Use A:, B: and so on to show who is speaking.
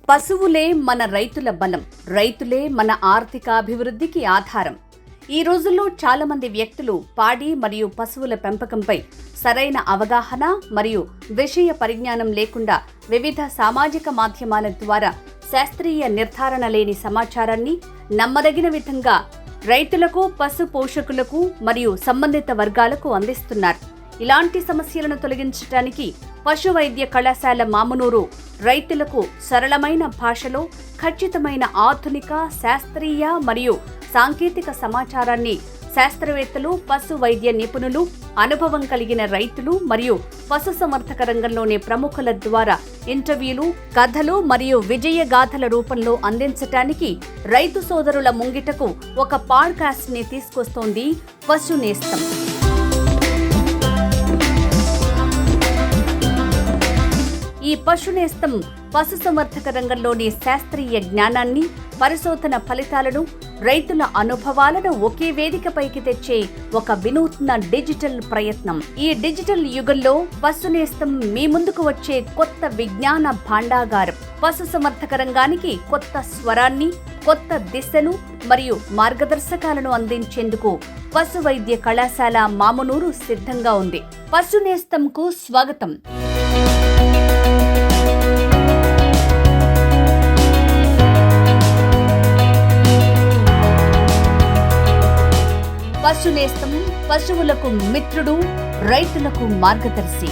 A: పశువులే మన రైతుల బలం, రైతులే మన ఆర్థికాభివృద్ధికి ఆధారం. ఈ రోజుల్లో చాలా మంది వ్యక్తులు పాడి మరియు పశువుల పెంపకంపై సరైన అవగాహన మరియు విషయ పరిజ్ఞానం లేకుండా వివిధ సామాజిక మాధ్యమాల ద్వారా శాస్త్రీయ నిర్ధారణ లేని సమాచారాన్ని నమ్మదగిన విధంగా రైతులకు, పశు పోషకులకు మరియు సంబంధిత వర్గాలకు అందిస్తున్నారు. ఇలాంటి సమస్యలను తొలగించడానికి పశు వైద్య కళాశాల మామునూరు రైతులకు సరళమైన భాషలో ఖచ్చితమైన ఆధునిక, శాస్త్రీయ మరియు సాంకేతిక సమాచారాన్ని శాస్త్రవేత్తలు, పశు వైద్య నిపుణులు, అనుభవం కలిగిన రైతులు మరియు పశుసంవర్ధక రంగంలోని ప్రముఖుల ద్వారా ఇంటర్వ్యూలు, కథలు మరియు విజయగాథల రూపంలో అందించటానికి రైతు సోదరుల ముంగిటకు ఒక పాడ్కాస్ట్ ని తీసుకొస్తోంది పశు నేస్తం. ఈ పశు నేస్తం పశుసంవర్ధక రంగంలోని శాస్త్రీయ జ్ఞానాన్ని, పరిశోధన ఫలితాలను, రైతుల అనుభవాలను ఒకే వేదికపైకి తెచ్చే ఒక వినూత్న డిజిటల్ ప్రయత్నం. ఈ డిజిటల్ యుగంలో పశు నేస్తం మీ ముందుకు వచ్చే కొత్త విజ్ఞాన భాండాగారం. పశుసంవర్ధక రంగానికి కొత్త స్వరాన్ని, కొత్త దిశను మరియు మార్గదర్శకాలను అందించేందుకు పశు వైద్య కళాశాల మామునూరు సిద్ధంగా ఉంది. పశు నేస్తంకు స్వాగతం. పశు నేస్తం పశువులకు మిత్రుడు, రైతులకు మార్గదర్శి.